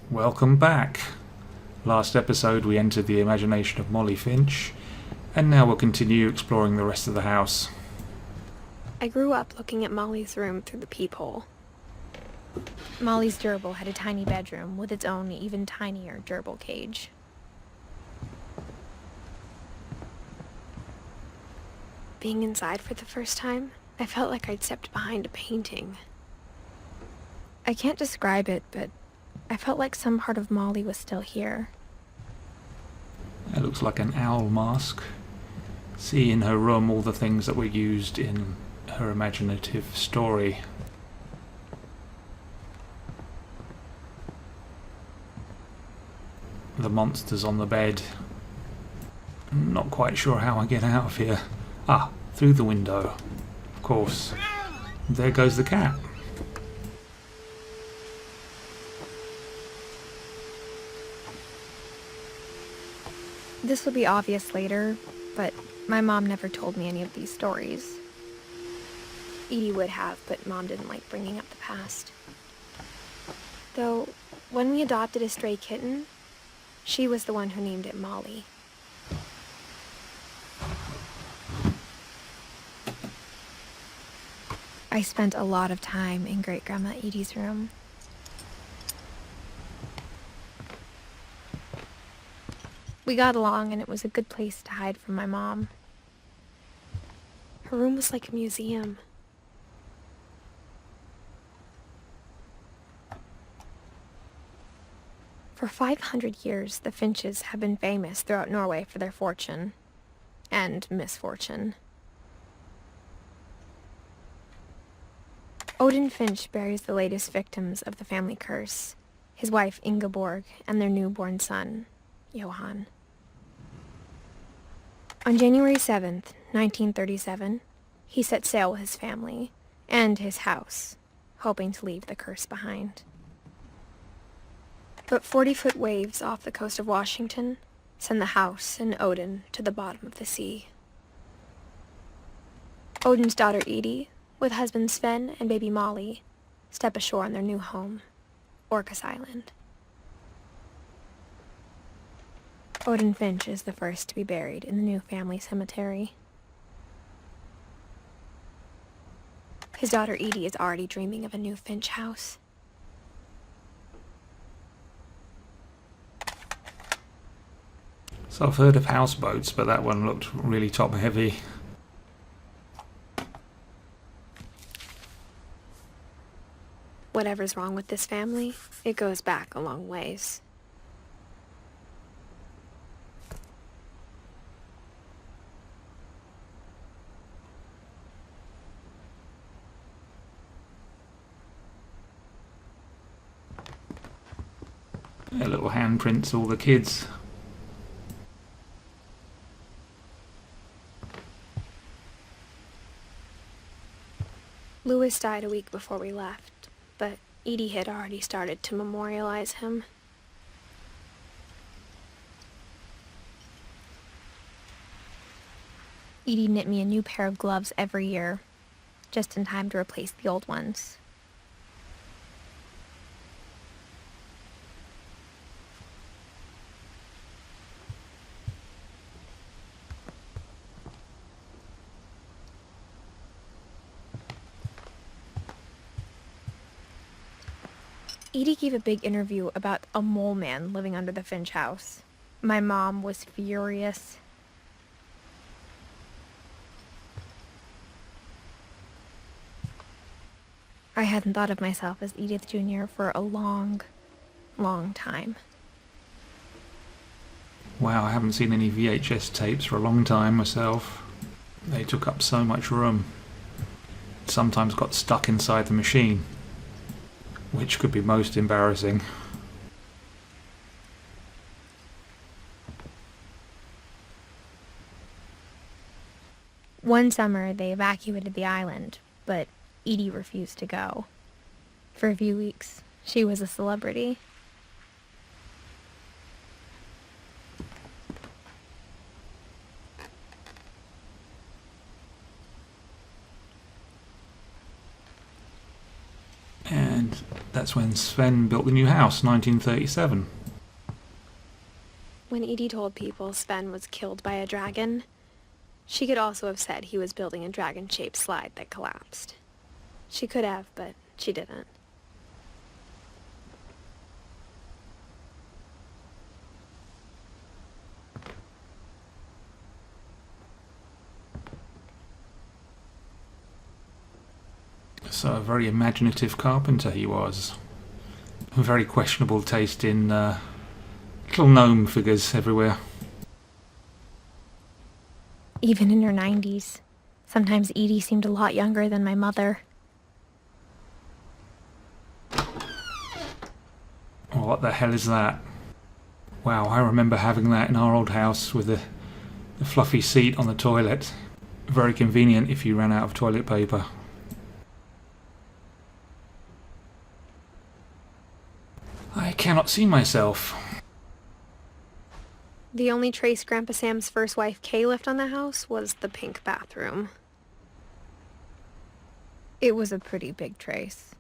Welcome back. Last episode we entered the imagination of Molly Finch, and now we'll continue exploring the rest of the house. I grew up looking at Molly's room through the peephole. Molly's gerbil had a tiny bedroom with its own even tinier gerbil cage. Being inside for the first time, I felt like I'd stepped behind a painting. I can't describe it, but I felt like some part of Molly was still here. It looks like an owl mask. See in her room all the things that were used in her imaginative story. The monsters on the bed. I'm not quite sure how I get out of here. Ah, through the window. Of course. There goes the cat. This will be obvious later, but my mom never told me any of these stories. Edie would have, but Mom didn't like bringing up the past. Though, when we adopted a stray kitten, she was the one who named it Molly. I spent a lot of time in Great-Grandma Edie's room. We got along, and it was a good place to hide from my mom. Her room was like a museum. For 500 years, the Finches have been famous throughout Norway for their fortune and misfortune. Odin Finch buries the latest victims of the family curse, his wife Ingeborg and their newborn son, Johan. On January 7th, 1937, he set sail with his family and his house, hoping to leave the curse behind. But 40-foot waves off the coast of Washington send the house and Odin to the bottom of the sea. Odin's daughter Edie, with husband Sven and baby Molly, step ashore on their new home, Orcas Island. Odin Finch is the first to be buried in the new family cemetery. His daughter Edie is already dreaming of a new Finch house. So I've heard of houseboats, but that one looked really top heavy. Whatever's wrong with this family, it goes back a long ways. Their little handprints, all the kids. Louis died a week before we left, but Edie had already started to memorialize him. Edie knit me a new pair of gloves every year, just in time to replace the old ones. Edie gave a big interview about a mole man living under the Finch house. My mom was furious. I hadn't thought of myself as Edith Jr. for a long, long time. Wow, I haven't seen any VHS tapes for a long time myself. They took up so much room. Sometimes got stuck inside the machine, which could be most embarrassing. One summer, they evacuated the island, but Edie refused to go. For a few weeks, she was a celebrity. And that That's when Sven built the new house, 1937. When Edie told people Sven was killed by a dragon, she could also have said he was building a dragon-shaped slide that collapsed. She could have, but she didn't. So a very imaginative carpenter he was. Very questionable taste in little gnome figures everywhere. Even in her 90s. Sometimes Edie seemed a lot younger than my mother. What the hell is that? Wow, I remember having that in our old house with the fluffy seat on the toilet. Very convenient if you ran out of toilet paper. I cannot see myself. The only trace Grandpa Sam's first wife Kay left on the house was the pink bathroom. It was a pretty big trace.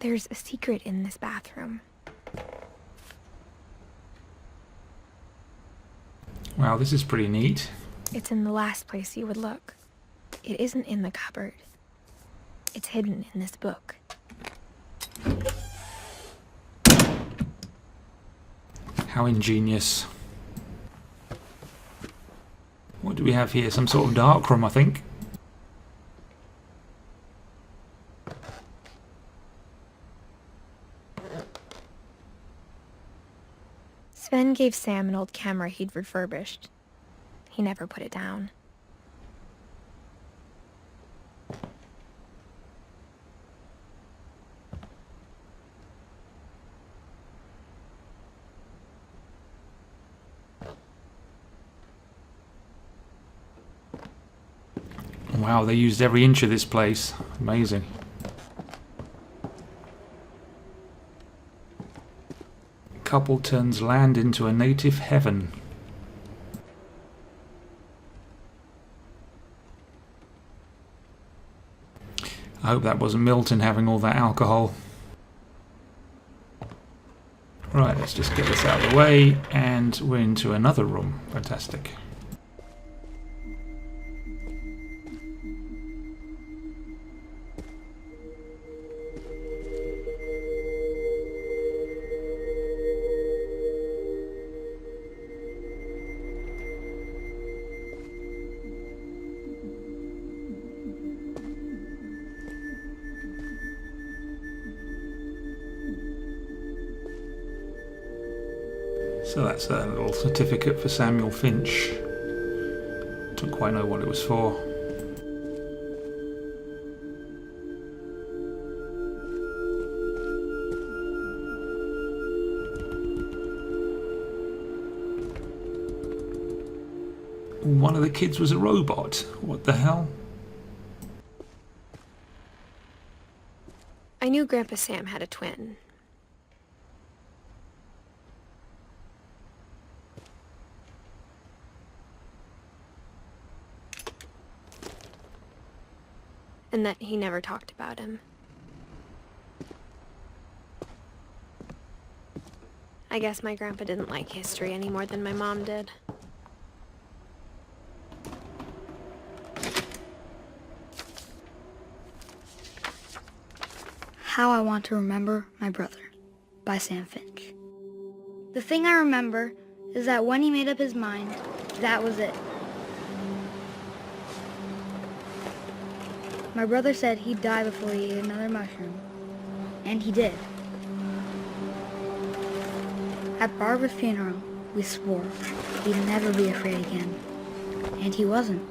There's a secret in this bathroom. Wow, this is pretty neat. It's in the last place you would look. It isn't in the cupboard. It's hidden in this book. How ingenious. What do we have here? Some sort of dark room, I think. Sven gave Sam an old camera he'd refurbished. He never put it down. Wow, they used every inch of this place. Amazing. Couple turns land into a native heaven. I hope that wasn't Milton having all that alcohol. Right, let's just get this out of the way, and we're into another room. Fantastic. So that's a little certificate for Samuel Finch. Don't quite know what it was for. One of the kids was a robot. What the hell? I knew Grandpa Sam had a twin. And that he never talked about him. I guess my grandpa didn't like history any more than my mom did. How I Want to Remember My Brother by Sam Finch. The thing I remember is that when he made up his mind, that was it. My brother said he'd die before he ate another mushroom. And he did. At Barbara's funeral, we swore he'd never be afraid again. And he wasn't.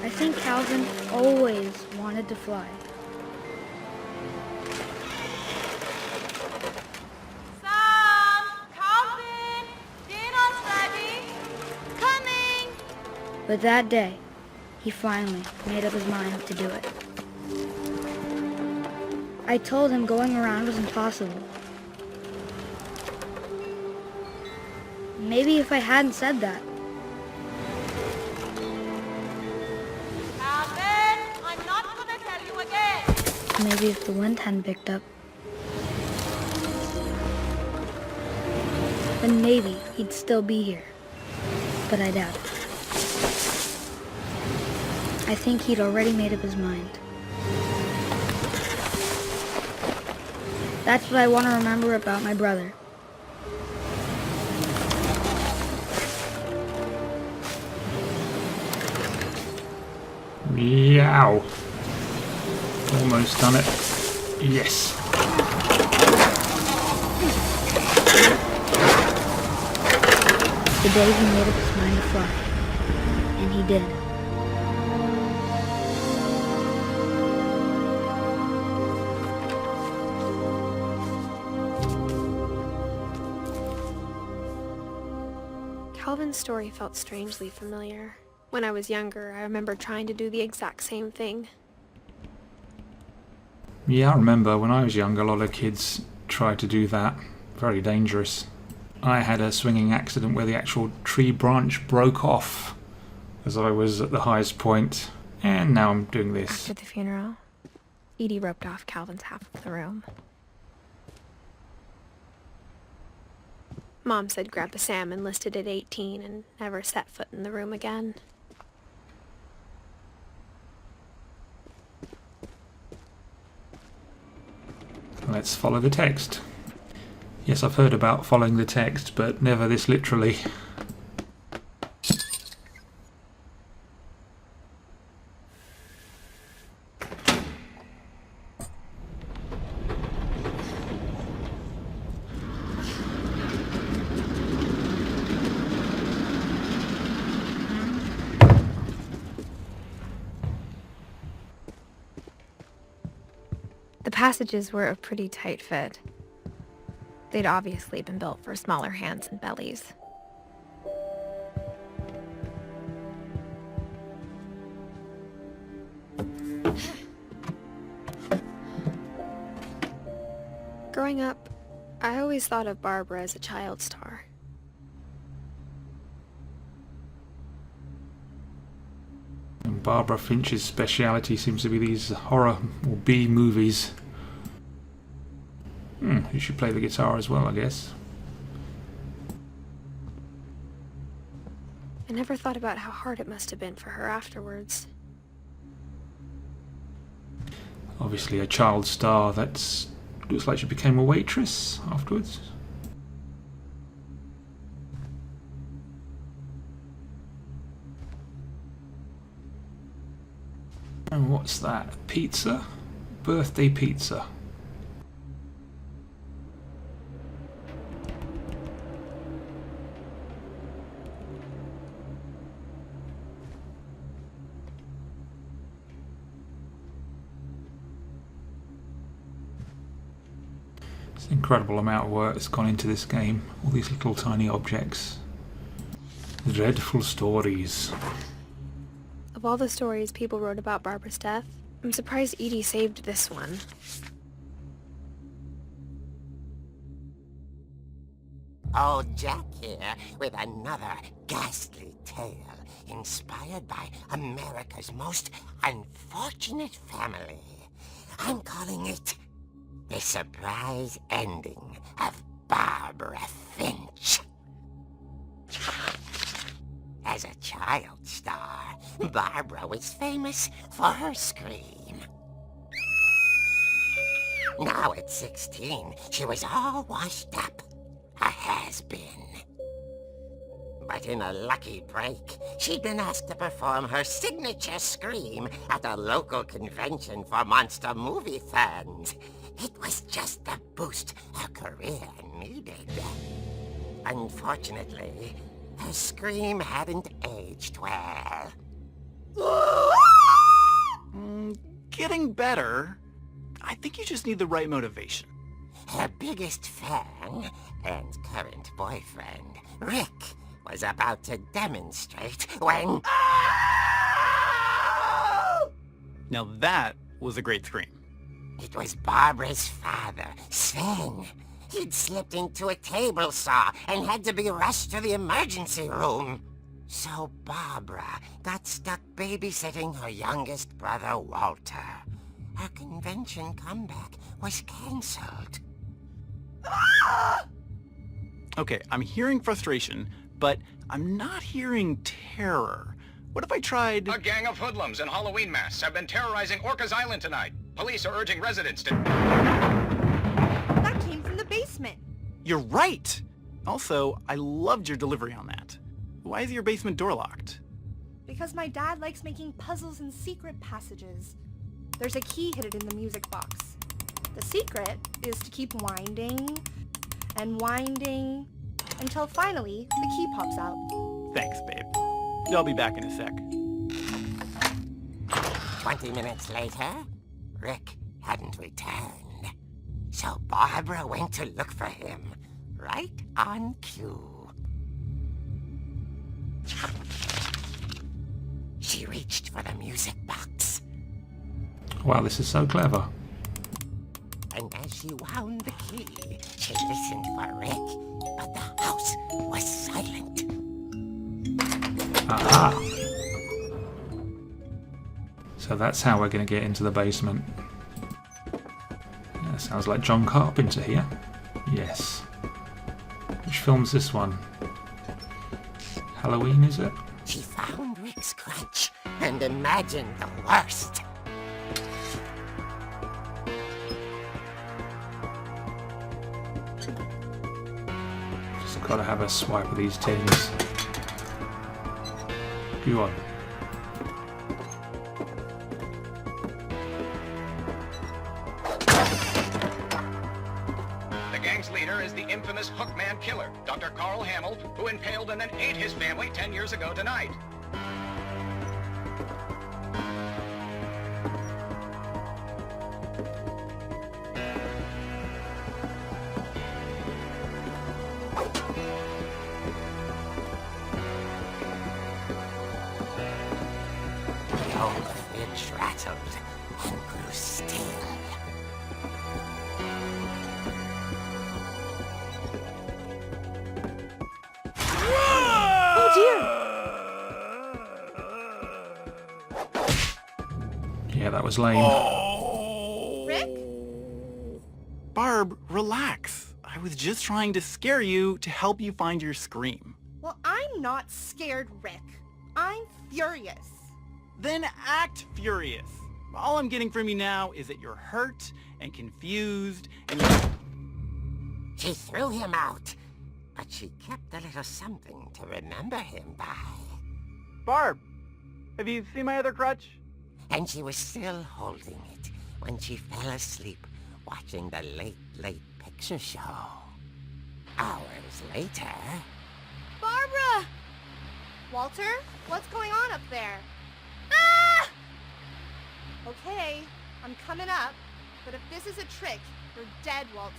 I think Calvin always wanted to fly. Sam! Calvin! Dinner's ready! Coming! But that day, he finally made up his mind to do it. I told him going around was impossible. Maybe if I hadn't said that. Calvin, I'm not gonna tell you again. Maybe if the wind hadn't picked up. Then maybe he'd still be here. But I doubt it. I think he'd already made up his mind. That's what I want to remember about my brother. Yow. Almost done it. Yes. The day he made up his mind to fly. And he did. Calvin's story felt strangely familiar. When I was younger, I remember trying to do the exact same thing. Yeah, I remember when I was younger, a lot of kids tried to do that. Very dangerous. I had a swinging accident where the actual tree branch broke off as I was at the highest point, and now I'm doing this. After the funeral, Edie roped off Calvin's half of the room. Mom said Grandpa Sam enlisted at 18 and never set foot in the room again. Let's follow the text. Yes, I've heard about following the text, but never this literally. The passages were a pretty tight fit. They'd obviously been built for smaller hands and bellies. Growing up, I always thought of Barbara as a child star. And Barbara Finch's speciality seems to be these horror or B movies. You should play the guitar as well, I guess. I never thought about how hard it must have been for her afterwards. Obviously a child star that looks like she became a waitress afterwards. And what's that? Pizza? Birthday pizza. It's an incredible amount of work that's gone into this game. All these little tiny objects. Dreadful stories. Of all the stories people wrote about Barbara's death, I'm surprised Edie saved this one. Old Jack here with another ghastly tale inspired by America's most unfortunate family. I'm calling it The Surprise Ending of Barbara Finch. As a child star, Barbara was famous for her scream. Now at 16, she was all washed up. A has-been. But in a lucky break, she'd been asked to perform her signature scream at a local convention for monster movie fans. It was just the boost her career needed. Unfortunately, her scream hadn't aged well. Getting better. I think you just need the right motivation. Her biggest fan and current boyfriend, Rick, was about to demonstrate when... Now that was a great scream. It was Barbara's father, Sven. He'd slipped into a table saw and had to be rushed to the emergency room. So Barbara got stuck babysitting her youngest brother, Walter. Her convention comeback was cancelled. Okay, I'm hearing frustration, but I'm not hearing terror. What if I tried... A gang of hoodlums in Halloween masks have been terrorizing Orcas Island tonight. Police are urging residents to... That came from the basement. You're right! Also, I loved your delivery on that. Why is your basement door locked? Because my dad likes making puzzles and secret passages. There's a key hidden in the music box. The secret is to keep winding and winding until finally the key pops out. Thanks, babe. I'll be back in a sec. 20 minutes later, Rick hadn't returned. So Barbara went to look for him, right on cue. She reached for the music box. Wow, this is so clever. And as she wound the key, she listened for Rick, but the house was silent. Aha! So that's how we're going to get into the basement. Yeah, sounds like John Carpenter here. Yes. Which film's this one? Halloween, is it? She found Rick's crutch and imagined the worst. Just gotta have a swipe of these tins. Go on. The gang's leader is the infamous Hookman killer, Dr. Carl Hamill, who impaled and then ate his family 10 years ago tonight. The old fridge rattled and grew still. Yeah, that was lame. Rick? Barb, relax. I was just trying to scare you to help you find your scream. Well, I'm not scared, Rick. I'm furious. Then act furious. All I'm getting from you now is that you're hurt and confused and She threw him out, but she kept a little something to remember him by. Barb, have you seen my other crutch? And she was still holding it when she fell asleep watching the Late Picture Show. Hours later... Barbara! Walter, what's going on up there? Ah! Okay, I'm coming up, but if this is a trick, you're dead, Walter.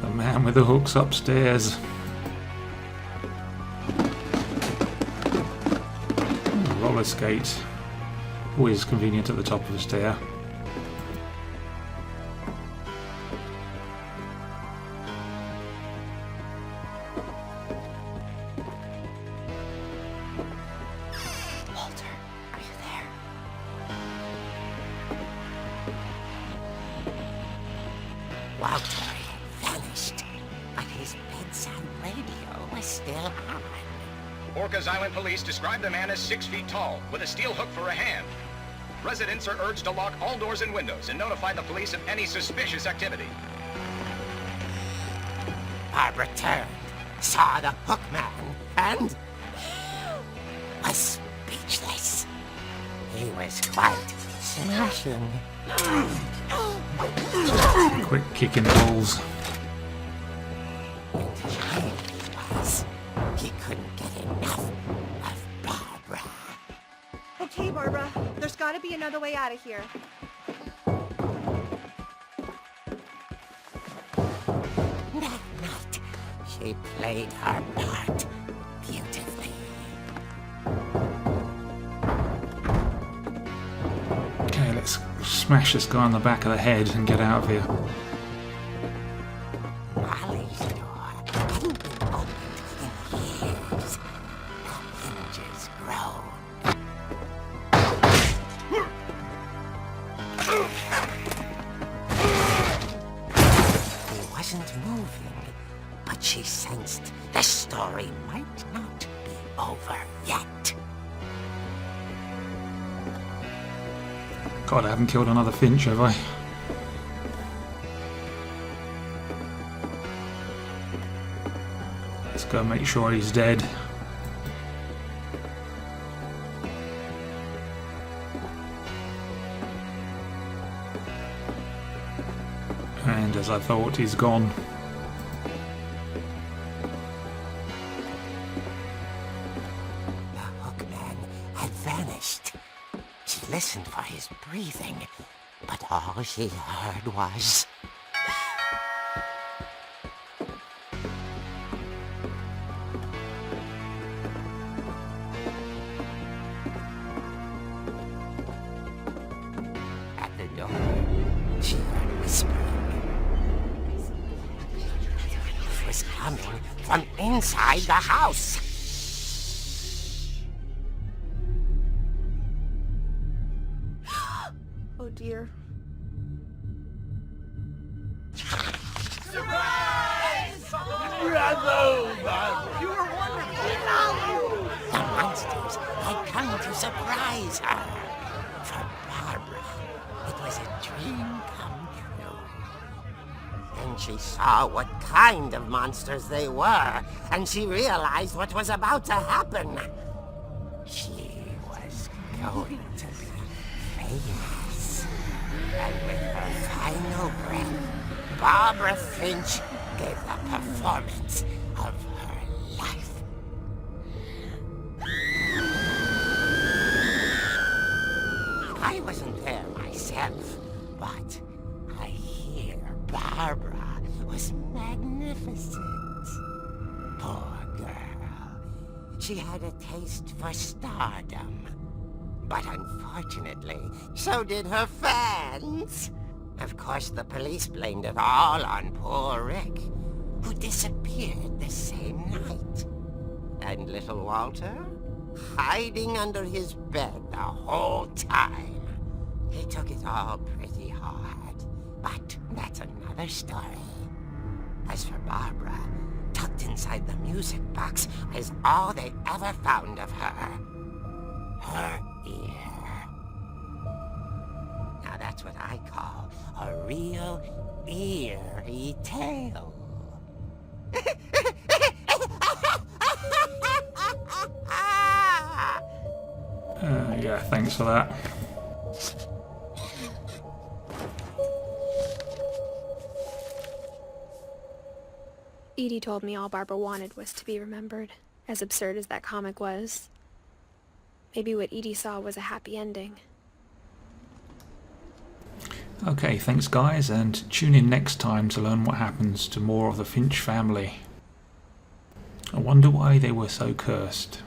The man with the hooks upstairs. Roller skate. Always convenient at the top of the stair. Walter, are you there? Walter had vanished, but his bedside radio was still on. Orcas Island police describe the man as 6 feet tall, with a steel hook for a hand. Residents are urged to lock all doors and windows and notify the police of any suspicious activity. Barbara turned, saw the hook man, and was speechless. He was quite smashing. Quick kick in the balls. And here he was. He couldn't get enough of Barbara. Okay, Barbara, there's gotta be another way out of here. She played her part beautifully. Okay, let's smash this guy on the back of the head and get out of here. Molly's door hadn't been opened in years. The hinges groaned. He wasn't moving, but she sensed the story might not be over yet. God, I haven't killed another Finch, have I? Let's go make sure he's dead. And as I thought, he's gone. The hookman had vanished. She listened for his breathing, but all she heard was... At the door, she heard whispering. It was coming from inside the house. Oh dear. The monsters had come to surprise her. For Barbara, it was a dream come true. Then she saw what kind of monsters they were, and she realized what was about to happen. She was going to be famous. And with her final breath, Barbara Finch gave the performance of her life. I wasn't there myself, but I hear Barbara was magnificent. Poor girl. She had a taste for stardom. But unfortunately, so did her fans. Of course, the police blamed it all on poor Rick, who disappeared the same night. And little Walter? Hiding under his bed the whole time. He took it all pretty hard, but that's another story. As for Barbara, tucked inside the music box is all they ever found of her. Her ear. Now that's what I call a real eerie tale. Yeah, thanks for that. Edie told me all Barbara wanted was to be remembered, as absurd as that comic was. Maybe what Edie saw was a happy ending. Okay, thanks guys, and tune in next time to learn what happens to more of the Finch family. I wonder why they were so cursed.